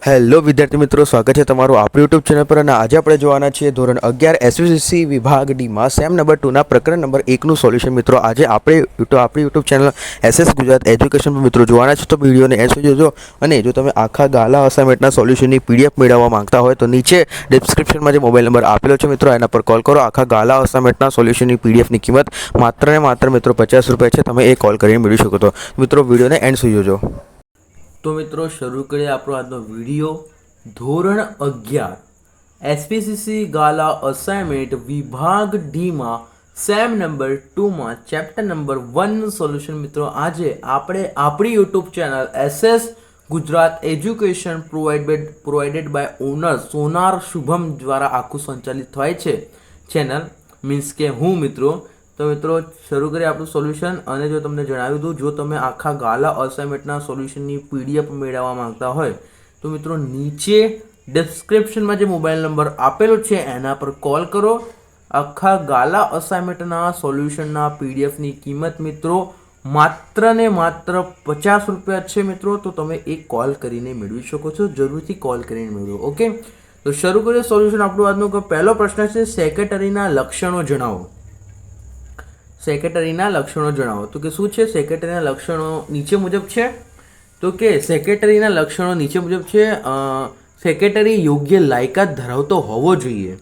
Hello વિદ્યાર્થી મિત્રો, સ્વાગત છે તમારું આપણી યુટ્યુબ ચેનલ પર. અને આજે આપણે જોવાના છીએ ધોરણ 11 એસવીસીસી વિભાગ ડીમાં સેમ નંબર 2ના પ્રકરણ નંબર 1નું સોલ્યુશન. મિત્રો આજે આપણી YouTube channel SS Gujarat education પર મિત્રો જોવાના છે, તો વિડીયોને એન્ડ સુધી જોજો. અને જો તમે આખા ગાલા અસાઇનમેન્ટના સોલ્યુશનની પીડીએફ મેળવવા માંગતા હોય તો નીચે ડિસ્ક્રિપ્શનમાં જે મોબાઈલ નંબર આપેલો છે મિત્રો, એના પર કોલ કરો. આખા ગાલા અસાઇનમેન્ટના સોલ્યુશનની પીડીએફની કિંમત માત્ર ને માત્ર મિત્રો 50 રૂપિયા છે. તમે એ કોલ કરીને મેળવી શકો છો. મિત્રો વિડીયોને એન્ડ સુધી જોજો. તો મિત્રો શરૂ કરીએ આપણો આજનો વિડીયો. ધોરણ 11 એસપીસીસી ગાલા અસાઇનમેન્ટ વિભાગ ડીમાં સેમ નંબર 2માં ચેપ્ટર નંબર 1 સોલ્યુશન. મિત્રો આજે આપણે આપણી YouTube channel SS Gujarat education provided by owner Sonar Shubham દ્વારા આખું સંચાલિત થાય છે ચેનલ, મીન્સ કે હું મિત્રો. તો મિત્રો શરૂ કરીએ આપણું સોલ્યુશન. અને જો તમને જણાવ્યું હતું, જો તમે આખા ગાલા અસાઇનમેન્ટના સોલ્યુશનની પીડીએફ મેળવવા માંગતા હોય તો મિત્રો નીચે ડિસ્ક્રિપ્શનમાં જે મોબાઈલ નંબર આપેલો છે એના પર કોલ કરો. આખા ગાલા અસાઇનમેન્ટના સોલ્યુશનના પીડીએફની કિંમત મિત્રો માત્ર ને માત્ર 50 રૂપિયા છે મિત્રો. તો તમે એક કોલ કરીને મેળવી શકો છો. જરૂરથી કોલ કરીને મેળવો. ઓકે, તો શરૂ કરીએ સોલ્યુશન આપણું આજનો. પહેલો પ્રશ્ન છે, સેક્રેટરીના લક્ષણો જણાવો. સેક્રેટરીના લક્ષણો જણાવો. તો કે શું છે સેક્રેટરીના લક્ષણો? નીચે મુજબ છે. તો કે સેક્રેટરીના લક્ષણો નીચે મુજબ છે. સેક્રેટરી યોગ્ય લાયકાત ધરાવતો હોવો જોઈએ.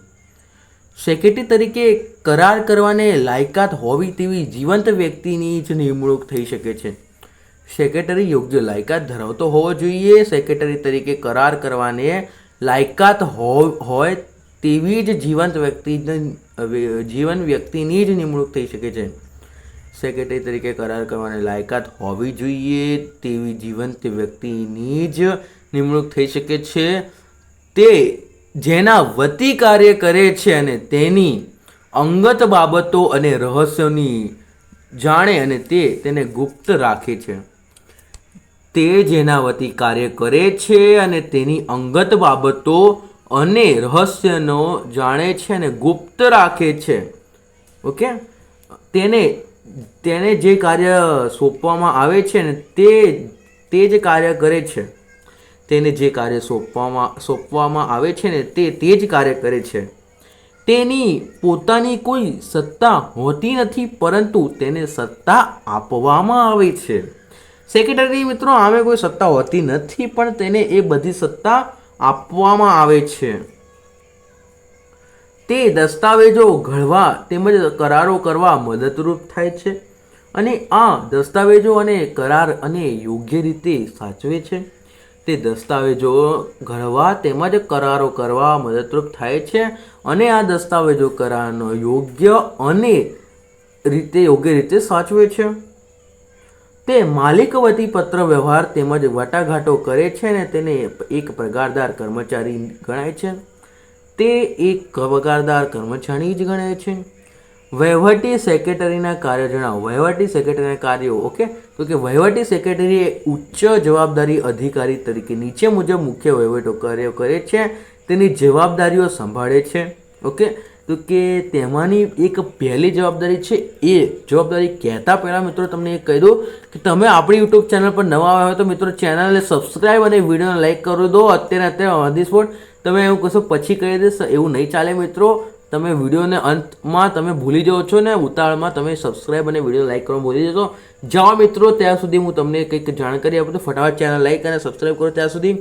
સેક્રેટરી તરીકે કરાર કરવાને લાયકાત હોવી તેવી જીવંત વ્યક્તિની જ નિમણૂક થઈ શકે છે. સેક્રેટરી યોગ્ય લાયકાત ધરાવતો હોવો જોઈએ. સેક્રેટરી તરીકે કરાર કરવાને લાયકાત હોય તેવી જ જીવંત વ્યક્તિની જ નિમણૂક થઈ શકે છે. સેક્રેટરી તરીકે કરાર કરવાની લાયકાત હોવી જોઈએ તેવી જીવંત વ્યક્તિની જ નિમણૂક થઈ શકે છે. તે જેના વતી કાર્ય કરે છે અને તેની અંગત બાબતો અને રહસ્યોની જાણે અને તેને ગુપ્ત રાખે છે. તે જેના વતી કાર્ય કરે છે અને તેની અંગત બાબતો અને રહસ્યનો જાણે છે અને ગુપ્ત રાખે છે. ઓકે, તેને જે કાર્ય સોંપવામાં આવે છે ને તે જ કાર્ય કરે છે. તેને જે કાર્ય સોંપવામાં આવે છે ને તે જ કાર્ય કરે છે. તેની પોતાની કોઈ સત્તા હોતી નથી, પરંતુ તેને સત્તા આપવામાં આવે છે. સેક્રેટરી મિત્રો આમે કોઈ સત્તા હોતી નથી, પણ તેને એ બધી સત્તા આપવામાં આવે છે. તે દસ્તાવેજો ઘડવા તેમજ કરારો કરવા મદદરૂપ થાય છે અને આ દસ્તાવેજો અને કરાર અને યોગ્ય રીતે સાચવે છે. તે દસ્તાવેજો ઘડવા તેમજ કરારો કરવા મદદરૂપ થાય છે અને આ દસ્તાવેજો કરારનો યોગ્ય રીતે સાચવે છે. તે માલિક વતી પત્ર વ્યવહાર તેમજ વાટાઘાટો કરે છે અને તેને એક પગારદાર કર્મચારી ગણાય છે. તે એક પગારદાર કર્મચારી જ ગણાય છે. વહીવટી સેક્રેટરીના કાર્ય જણાવો. વહીવટી સેક્રેટરીના કાર્યો. ઓકે, તો કે વહીવટી સેક્રેટરી ઉચ્ચ જવાબદારી અધિકારી તરીકે નીચે મુજબ મુખ્ય વહીવટો કાર્યો કરે છે, તેની જવાબદારીઓ સંભાળે છે. ઓકે, તો કે તેમાંની એક પહેલી જવાબદારી છે. એ જવાબદારી કહેતા પહેલાં મિત્રો તમને એ કહી દઉં કે તમે આપણી યુટ્યુબ ચેનલ પર નવા આવ્યા હોય તો મિત્રો ચેનલને સબસ્ક્રાઈબ અને વિડીયોને લાઈક કરી દો. અત્યારે ઓન ધી સ્પોટ તમે એવું કશો પછી કહી દેશો, એવું નહીં ચાલે મિત્રો. તમે વિડીયોને અંતમાં તમે ભૂલી જાઓ છો ને ઉતાવળમાં તમે સબસ્ક્રાઈબ અને વિડીયો લાઈક કરવાનું ભૂલી જશો. જાઓ મિત્રો, ત્યાં સુધી હું તમને કંઈક જાણકારી આપું તો ફટાફટ ચેનલ લાઈક અને સબસ્ક્રાઈબ કરો. ત્યાં સુધી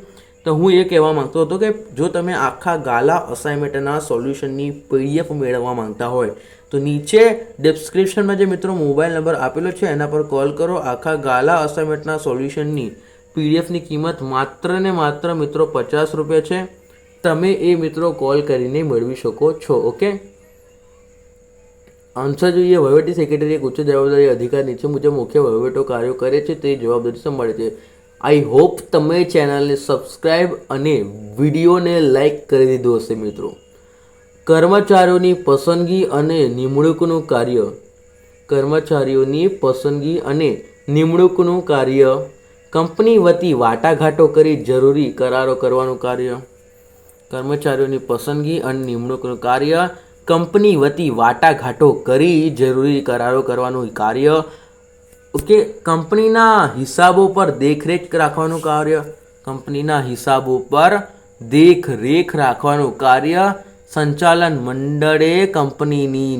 તો હું એ કહેવા માંગતો હતો કે જો તમે આખા ગાલા અસાઇનમેન્ટના સોલ્યુશનની પીડીએફ મેળવવા માંગતા હોય તો નીચે ડિસ્ક્રિપ્શનમાં જે મિત્રો મોબાઈલ નંબર આપેલો છે એના પર કોલ કરો. આખા ગાલા અસાઇનમેન્ટના સોલ્યુશનની પીડીએફની કિંમત માત્ર ને માત્ર મિત્રો 50 રૂપિયા છે. તમે એ મિત્રો કોલ કરીને મેળવી શકો છો. ઓકે, આન્સર જોઈએ. વહીવટી સેક્રેટરી એક ઉચ્ચ જવાબદારી અધિકાર નીચે મુજબ મુખ્ય વહીવટો કાર્યો કરે છે, તે જવાબદારી સંભાળે છે. આઈ હોપ તમે ચેનલને સબસ્ક્રાઈબ અને વિડીયોને લાઈક કરી દીધો હશે મિત્રો. કર્મચારીઓની પસંદગી અને નિમણૂકનું કાર્ય. કર્મચારીઓની પસંદગી અને નિમણૂકનું કાર્ય. કંપની વતી વાટાઘાટો કરી જરૂરી કરારો કરવાનું કાર્ય. કર્મચારીઓની પસંદગી અને નિમણૂકનું કાર્ય. કંપની વતી વાટાઘાટો કરી જરૂરી કરારો કરવાનું કાર્ય. ઓકે, કંપનીના હિસાબો પર દેખરેખ રાખવાનું કાર્ય. કંપનીના હિસાબો પર દેખરેખ રાખવાનું કાર્ય સંચાલન મંડળે કંપનીની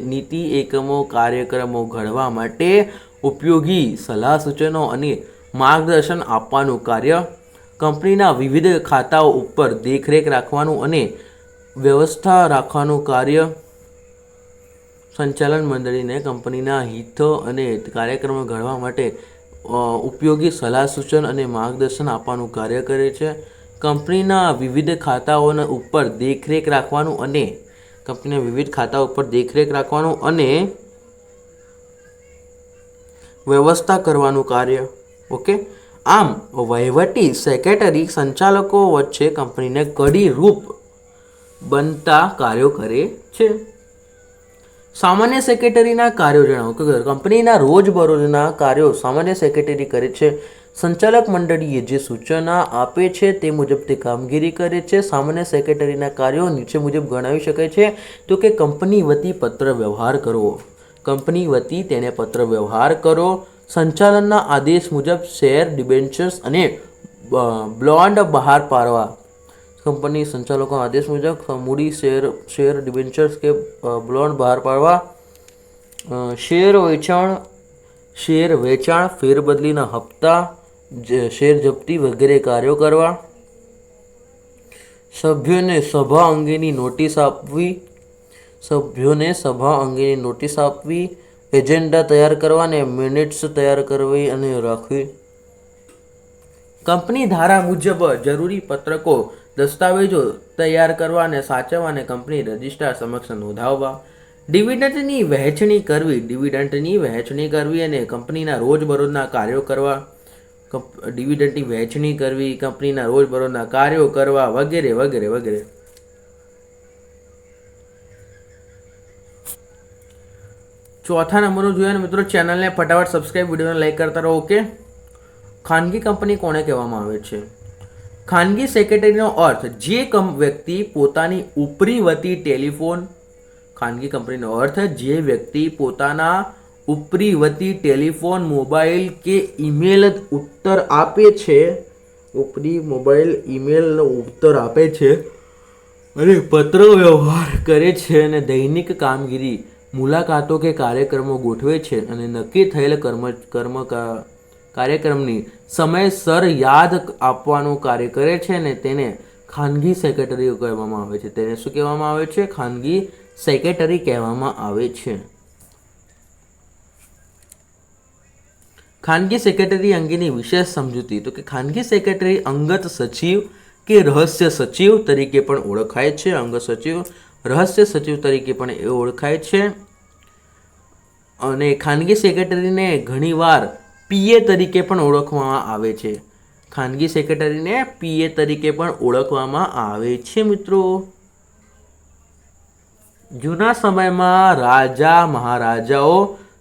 નીતિ એકમો કાર્યક્રમો ઘડવા માટે ઉપયોગી સલાહ સૂચનો અને માર્ગદર્શન આપવાનું કાર્ય કંપનીના વિવિધ ખાતાઓ ઉપર દેખરેખ રાખવાનું અને વ્યવસ્થા રાખવાનું કાર્ય સંચાલન મંડળીને કંપનીના હિતો અને કાર્યક્રમો ઘડવા માટે ઉપયોગી સલાહ સૂચન અને માર્ગદર્શન આપવાનું કાર્ય કરે છે. કંપનીના વિવિધ ખાતાઓના ઉપર દેખરેખ રાખવાનું અને કંપનીના વિવિધ ખાતાઓ ઉપર દેખરેખ રાખવાનું અને વ્યવસ્થા કરવાનું કાર્ય. ઓકે, આમ વહીવટી સેક્રેટરી સંચાલકો વચ્ચે કંપનીને કડી રૂપ બનતા કાર્યો કરે છે. સામાન્ય સેક્રેટરીના કાર્યો જણાવો કે કંપનીના રોજબરોજના કાર્યો સામાન્ય સેક્રેટરી કરે છે. સંચાલક મંડળીએ જે સૂચના આપે છે તે મુજબ તે કામગીરી કરે છે. સામાન્ય સેક્રેટરીના કાર્યો નીચે મુજબ ગણાવી શકાય છે. તો કે કંપની વતી પત્ર વ્યવહાર કરવો, કંપની વતી તેને પત્ર વ્યવહાર કરો, સંચાલનના આદેશ મુજબ શેર ડિબેન્ચર્સ અને બોન્ડ બહાર પાડવા, કંપની સંચાલકોના આદેશ મુજબ મૂડી શેર ડિબેન્ચર્સ કે બોન્ડ બહાર પાડવા, શેર વેચાણ ફેરબદલીના હપ્તા, શેર જપ્તી વગેરે કાર્યો કરવા, સભ્યોને સભા અંગેની નોટિસ આપવી, એજન્ડા તૈયાર કરવા અને મિનિટ્સ તૈયાર કરવી અને રાખવી, કંપની ધારા મુજબ જરૂરી પત્રકો દસ્તાવેજો તૈયાર કરવા અને સાચવવા અને કંપની રજિસ્ટ્રાર સમક્ષ નોંધાવવા, ડિવિડન્ડની વહેંચણી કરવી અને કંપનીના રોજબરોજના કાર્યો કરવા, ડિવિડન્ડની વહેંચણી કરવી, કંપનીના રોજબરોજના કાર્યો કરવા વગેરે વગેરે વગેરે. ચોથા નંબરનું જોઈએ ને મિત્રો, ચેનલને ફટાફટ સબસ્ક્રાઇબ, વિડીયોને લાઈક કરતા રહો. ઓકે, ખાનગી કંપની કોને કહેવામાં આવે છે? ખાનગી સેક્રેટરીનો અર્થ જે વ્યક્તિ પોતાની ઉપરી વતી ટેલિફોન, ખાનગી કંપનીનો અર્થ જે વ્યક્તિ પોતાના ઉપરી વતી ટેલિફોન, મોબાઈલ કે ઈમેલ ઉત્તર આપે છે, ઉપરી મોબાઈલ ઈમેલનો ઉત્તર આપે છે અને પત્ર વ્યવહાર કરે છે અને દૈનિક કામગીરી, મુલાકાતો કે કાર્યક્રમો ગોઠવે છે અને નક્કી થયેલ કાર્યક્રમની સમયસર યાદ આપવાનું કાર્ય કરે છે ને તેને ખાનગી સેક્રેટરી કહેવામાં આવે છે. તેને શું કહેવામાં આવે છે? ખાનગી સેક્રેટરી કહેવામાં આવે છે. ખાનગી સેક્રેટરી અંગેની વિશેષ સમજૂતી. તો કે ખાનગી સેક્રેટરી અંગત સચિવ કે રહસ્ય સચિવ તરીકે પણ ઓળખાય છે. અંગત સચિવ, રહસ્ય સચિવ તરીકે પણ એ ઓળખાય છે. અને ખાનગી સેક્રેટરીને ઘણીવાર પીએ તરીકે પણ ઓળખવામાં આવે છે. ખાનગી સેક્રેટરીને પીએ તરીકે પણ ઓળખવામાં આવે છે. મિત્રો, જૂના સમયમાં રાજા મહારાજાઓ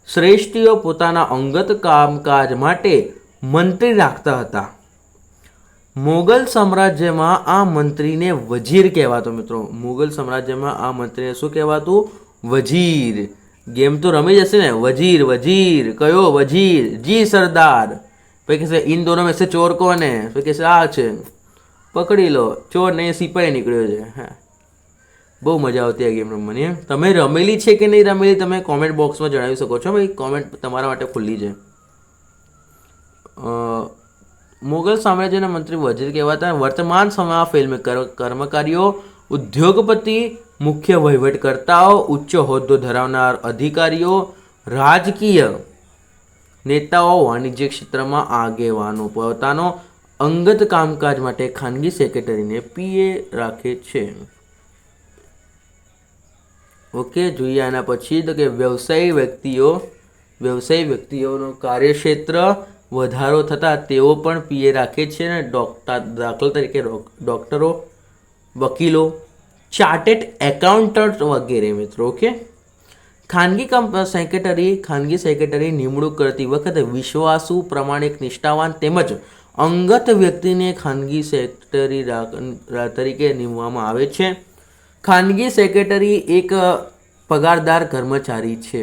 શ્રેષ્ઠીઓ પોતાના અંગત કામકાજ માટે મંત્રી રાખતા હતા. મુગલ સામ્રાજ્યમાં આ મંત્રીને વજીર કહેવાતો. મિત્રો, મુગલ સામ્રાજ્યમાં આ મંત્રીને શું કહેવાતું? વજીર. ગેમ તો રમી જશે ને, વજીર વજીર કયો વજીર? જી સરદાર. પછી કહેશે ઇન દોનો મેં સે ચોર કોણ હે? પછી કહેશે આ છે, પકડી લો, ચોર નહીં સિપાહી નીકળ્યો છે. હા, બહુ મજા આવતી આ ગેમ રમવાની. તમે રમેલી છે કે નહીં રમેલી તમે કોમેન્ટ બોક્સમાં જણાવી શકો છો. ભાઈ કોમેન્ટ તમારા માટે ખુલ્લી છે. મુગલ સામ્રાજ્યના મંત્રી વજીર કહેવાતા. વર્તમાન સમયમાં ફિલ્મ કર્મચારીઓ, ઉદ્યોગપતિ, મુખ્ય વહીવટકર્તાઓ, ઉચ્ચ હોદ્દો ધરાવનાર અધિકારીઓ, રાજકીય નેતાઓ, વાણિજ્ય ક્ષેત્રમાં આગેવાનો પોતાનો અંગત કામકાજ માટે ખાનગી સેક્રેટરીને પીએ રાખે છે. ઓકે, જોઈએ આના પછી તો કે વ્યવસાયી વ્યક્તિઓનો કાર્યક્ષેત્ર વધારો થતાં તેઓ પણ પીએ રાખે છે. અને દાખલા તરીકે ડૉક્ટરો, વકીલો, ચાર્ટેડ એકાઉન્ટન્ટ વગેરે. મિત્રો, ઓકે, ખાનગી સેક્રેટરી નિમણૂક કરતી વખતે વિશ્વાસુ, પ્રમાણિક, નિષ્ઠાવાન તેમજ અંગત વ્યક્તિને ખાનગી સેક્રેટરી તરીકે નિમવામાં આવે છે. ખાનગી સેક્રેટરી એક પગારદાર કર્મચારી છે.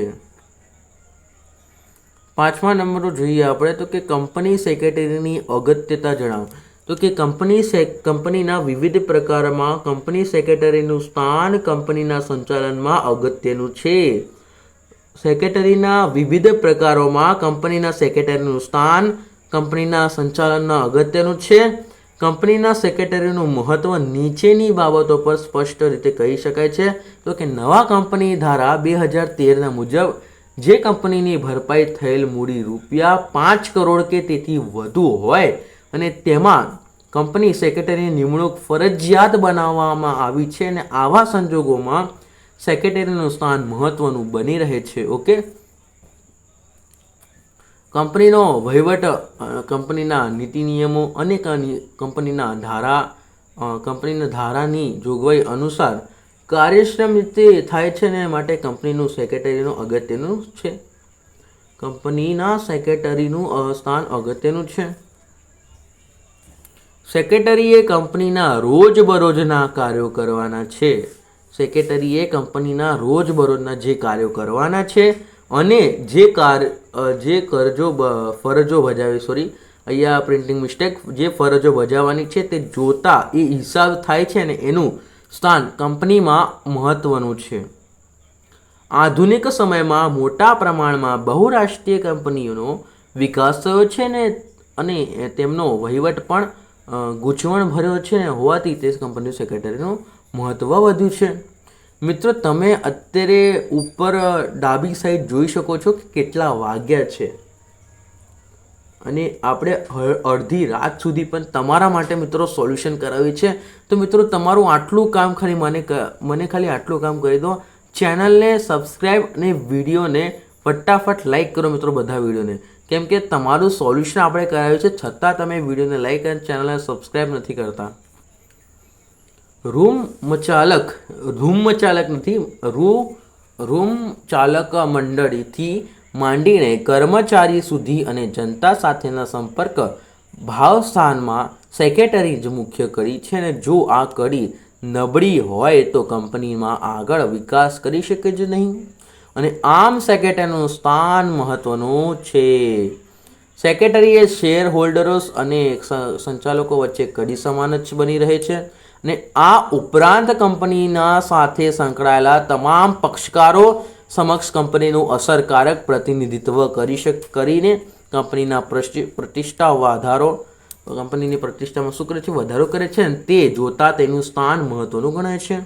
5મા નંબરનો જોઈએ આપણે તો કે કંપની સેક્રેટરીની અગત્યતા જણાવો. તો કે કંપનીના વિવિધ પ્રકારમાં કંપની સેક્રેટરીનું સ્થાન કંપનીના સંચાલનમાં અગત્યનું છે. સેક્રેટરીના વિવિધ પ્રકારોમાં કંપનીના સેક્રેટરીનું સ્થાન કંપનીના સંચાલનમાં અગત્યનું છે. કંપનીના સેક્રેટરીનું મહત્વ નીચેની બાબતો પર સ્પષ્ટ રીતે કહી શકાય છે. તો કે નવા કંપની ધારા 2013 મુજબ જે કંપનીની ભરપાઈ થયેલ મૂડી ₹5 કરોડ કે તેથી વધુ હોય અને તેમાં કંપની સેક્રેટરીની નિમણૂક ફરજિયાત બનાવવામાં આવી છે અને આવા સંજોગોમાં સેક્રેટરીનું સ્થાન મહત્વનું બની રહે છે. ઓકે, કંપનીનો વહીવટ કંપનીના નીતિ નિયમો અને કંપનીના ધારાની જોગવાઈ અનુસાર કાર્યક્ષમ રીતે થાય છે ને માટે કંપનીનું સેક્રેટરીનું અગત્યનું છે. કંપનીના સેક્રેટરીનું સ્થાન અગત્યનું છે. સેક્રેટરીએ કંપનીના રોજબરોજના કાર્યો કરવાના છે. સેક્રેટરીએ કંપનીના રોજબરોજના જે કાર્યો કરવાના છે અને ફરજો બજાવે અહીંયા પ્રિન્ટિંગ મિસ્ટેક, જે ફરજો બજાવવાની છે તે જોતા એ હિસાબ થાય છે ને એનું સ્થાન કંપનીમાં મહત્વનું છે. આધુનિક સમયમાં મોટા પ્રમાણમાં બહુરાષ્ટ્રીય કંપનીઓનો વિકાસ થયો છે ને અને તેમનો વહીવટ પણ ગૂંચવણભર્યો છે ને હોવાથી તે કંપની સેક્રેટરીનું મહત્વ વધ્યું છે. મિત્રો, તમે અત્યારે ઉપર ડાબી સાઈડ જોઈ શકો છો કે કેટલા વાગ્યા છે અને આપણે અડધી રાત સુધી પણ તમારા માટે મિત્રો સોલ્યુશન કરાવ્યું છે. તો મિત્રો, તમારું આટલું કામ ખાલી મને ખાલી આટલું કામ કરી દો. ચેનલને સબસ્ક્રાઈબ અને વિડીયોને ફટાફટ લાઈક કરો મિત્રો, બધા વિડીયોને, કેમ કે તમારું સોલ્યુશન આપણે કરાવ્યું છે છતાં તમે વિડીયોને લાઈક અને ચેનલને સબસ્ક્રાઈબ નથી કરતા. રૂમ ચાલક મંડળીથી માંડીને કર્મચારી સુધી અને જનતા સાથેના સંપર્ક ભાવસ્થાનમાં સેક્રેટરી જ મુખ્ય કડી છે અને જો આ કડી નબળી હોય તો કંપનીમાં આગળ વિકાસ કરી શકે જ નહીં અને આમ સેક્રેટરીનું સ્થાન મહત્વનું છે. સેક્રેટરી એ શેર હોલ્ડરો અને સંચાલકો વચ્ચે કડી સમાન જ બની રહે છે અને આ ઉપરાંત કંપનીના સાથે સંકળાયેલા તમામ પક્ષકારો સમક્ષ કંપનીનું અસરકારક પ્રતિનિધિત્વ કરીને કંપનીની પ્રતિષ્ઠામાં શું કરે છે? વધારો કરે છે અને તે જોતા તેનું સ્થાન મહત્વનું ગણાય છે.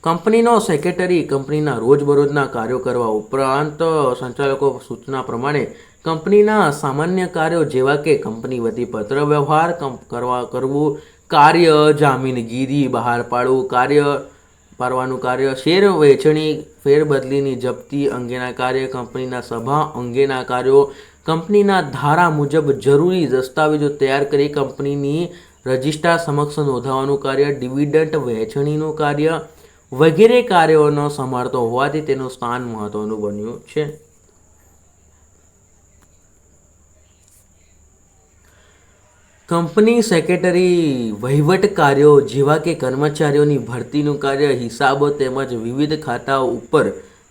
કંપનીનો સેક્રેટરી કંપનીના રોજબરોજના કાર્યો કરવા ઉપરાંત સંચાલકો સૂચના પ્રમાણે કંપનીના સામાન્ય કાર્યો જેવા કે કંપની વતી પત્ર વ્યવહાર કરવું, કાર્ય જામીનગીરી બહાર પાડવાનું કાર્ય, શેર વેચણી, ફેરબદલીની જપ્તી અંગેના કાર્ય, કંપનીના સભા અંગેના કાર્યો, કંપનીના ધારા મુજબ જરૂરી દસ્તાવેજો તૈયાર કરી કંપનીની રજિસ્ટ્રાર સમક્ષ નોંધાવવાનું કાર્ય, ડિવિડન્ડ વહેંચણીનું કાર્ય વગેરે કાર્યોનો સંભાળતો હોવાથી તેનું સ્થાન મહત્વનું બન્યું છે. કંપની સેક્રેટરી વહીવટ કાર્યો જેવા કે કર્મચારીઓની ભરતીનું કાર્ય, હિસાબો તેમજ વિવિધ ખાતાઓ ઉપર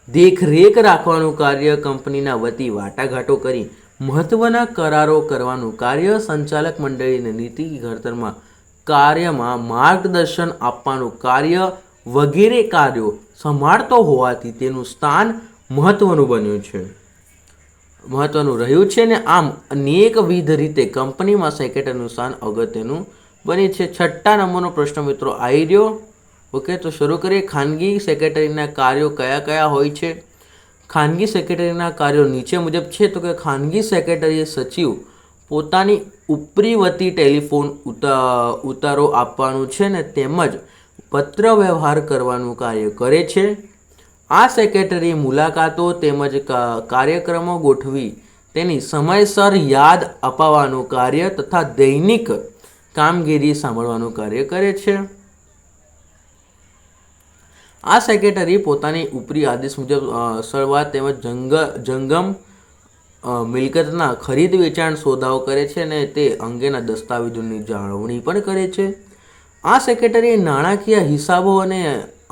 દેખરેખ રાખવાનું કાર્ય, કંપનીના વતી વાટાઘાટો કરી મહત્વના કરારો કરવાનું કાર્ય, સંચાલક મંડળીને નીતિ ઘડતરમાં કાર્યમાં માર્ગદર્શન આપવાનું કાર્ય વગેરે કાર્યો સંભાળતો હોવાથી તેનું સ્થાન મહત્વનું રહ્યું છે ને આમ અનેકવિધ રીતે કંપનીમાં સેક્રેટરીનું સ્થાન અગત્યનું બને છે. 6 નંબરનો પ્રશ્ન મિત્રો આવી રહ્યો. ઓકે, તો શરૂ કરીએ. ખાનગી સેક્રેટરીના કાર્યો કયા હોય છે? ખાનગી સેક્રેટરીના કાર્યો નીચે મુજબ છે. તો કે ખાનગી સેક્રેટરી સચિવ પોતાની ઉપરી વતી ટેલિફોન ઉતારો આપવાનું છે ને તેમજ પત્ર વ્યવહાર કરવાનું કાર્ય કરે છે. આ સેક્રેટરી મુલાકાતો તેમજ કાર્યક્રમો ગોઠવી તેની સમયસર યાદ અપાવવાનું કાર્ય તથા દૈનિક કામગીરી સાંભળવાનું કાર્ય કરે છે. આ સેક્રેટરી પોતાની ઉપરી આદેશ મુજબ શરૂઆત તેમજ જંગમ મિલકતના ખરીદ વેચાણ સોદાઓ કરે છે અને તે અંગેના દસ્તાવેજોની જાળવણી પણ કરે છે. આ સેક્રેટરી નાણાકીય હિસાબો અને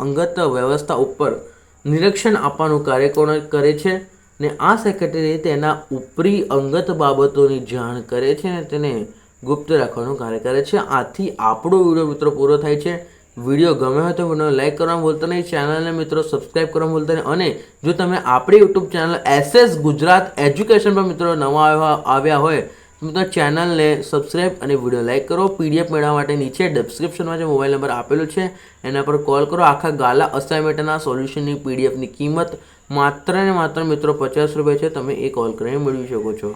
અંગત વ્યવસ્થા ઉપર નિરીક્ષણ આપવાનું કાર્ય કરે છે અને આ સેક્રેટરી તેના ઉપરી અંગત બાબતોની જાણ કરે છે અને તેને ગુપ્ત રાખવાનું કાર્ય કરે છે. આથી આપણો વિડીયો મિત્રો પૂરો થાય છે. વિડીયો ગમે હોય તો વિડીયો લાઈક કરવાનું ભૂલતા નહીં, ચેનલને મિત્રો સબસ્ક્રાઈબ કરવાનું ભૂલતા નહીં. અને જો તમે આપણી YouTube channel SS Gujarat education પર મિત્રો નવા આવ્યા હોય તો મિત્રો ચેનલને સબસ્ક્રાઈબ અને વિડીયો લાઈક કરો. PDF મેળવવા માટે નીચે ડિસ્ક્રિપ્શનમાં જે મોબાઈલ નંબર આપેલો છે એના પર કોલ કરો. આખા ગાલા અસાઇનમેન્ટના સોલ્યુશનની PDFની કિંમત માત્ર ને માત્ર મિત્રો 50 રૂપિયા છે. તમે એ કોલ કરીને મેળવી શકો છો.